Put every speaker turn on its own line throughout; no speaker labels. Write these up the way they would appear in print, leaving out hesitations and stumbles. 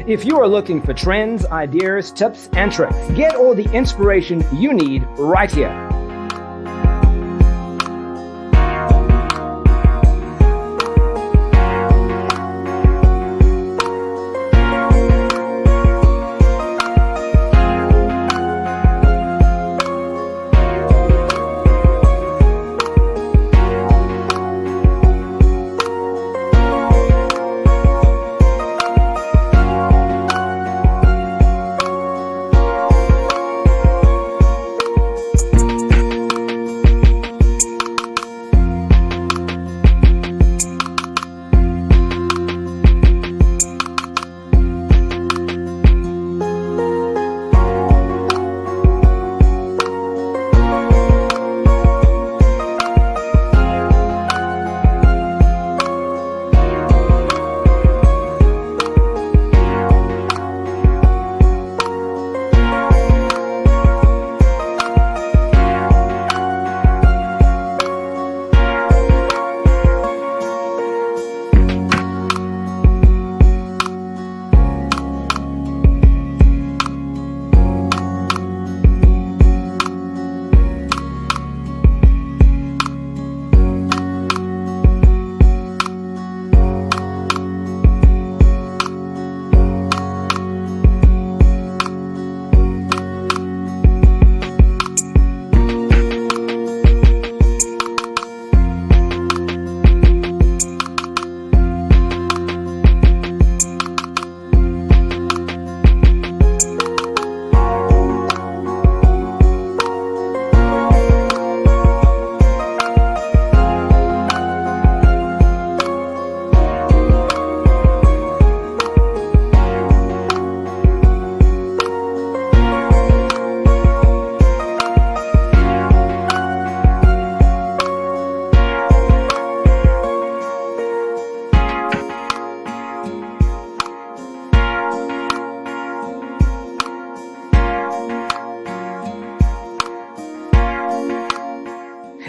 If you are looking for trends, ideas, tips, and tricks, get all the inspiration you need right here.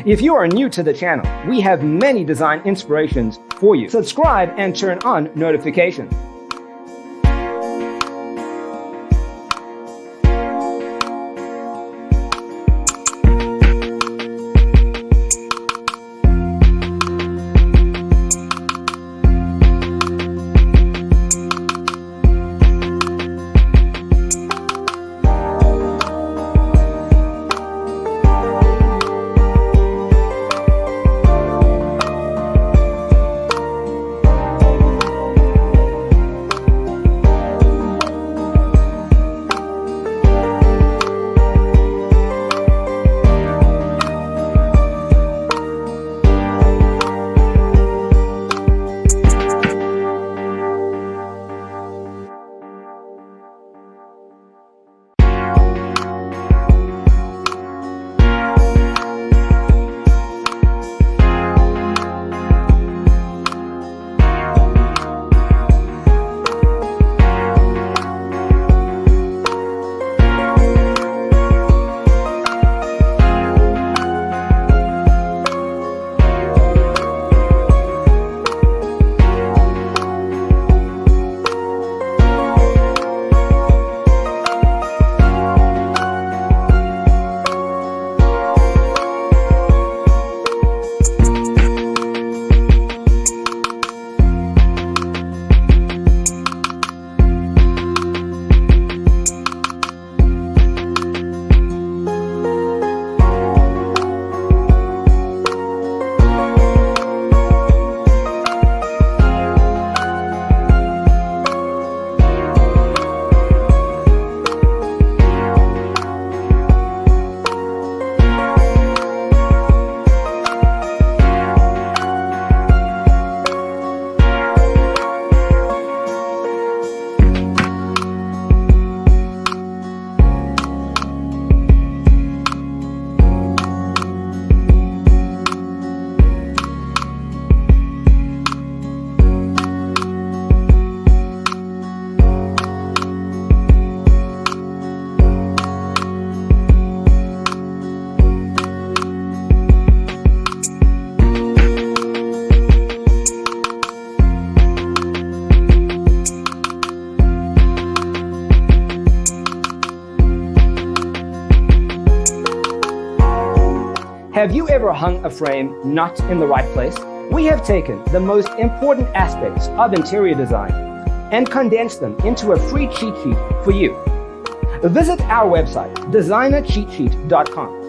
If you are new to the channel, we have many design inspirations for you. Subscribe and turn on notifications. Have you ever hung a frame not in the right place? We have taken the most important aspects of interior design and condensed them into a free cheat sheet for you. Visit our website, designercheatsheet.com.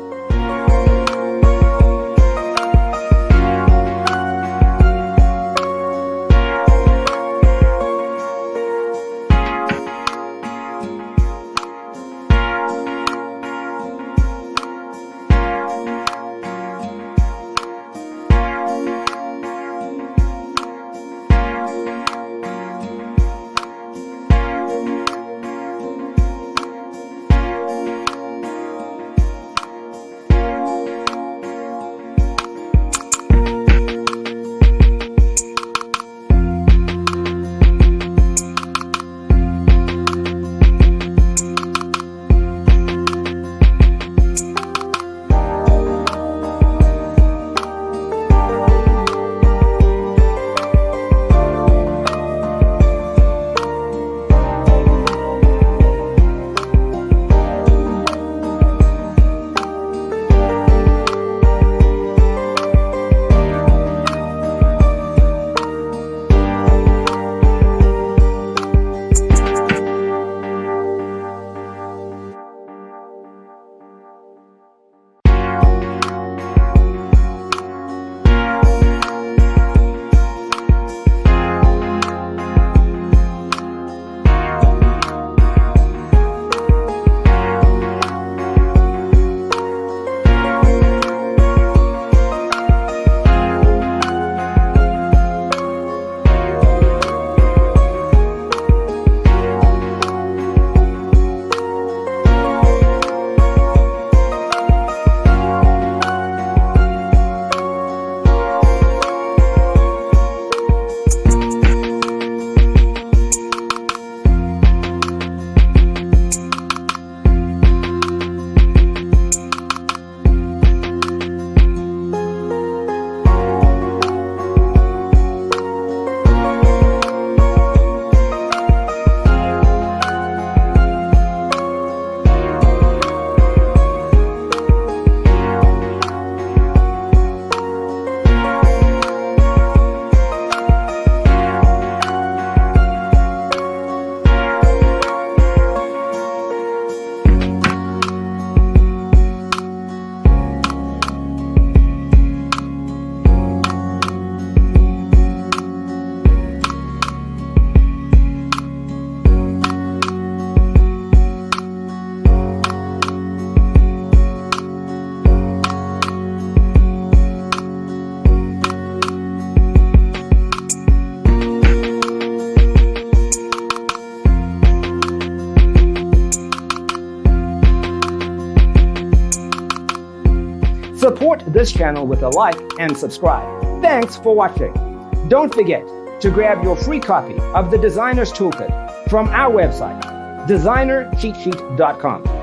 Support this channel with a like and subscribe. Thanks for watching. Don't forget to grab your free copy of the Designer's Toolkit from our website, designercheatsheet.com.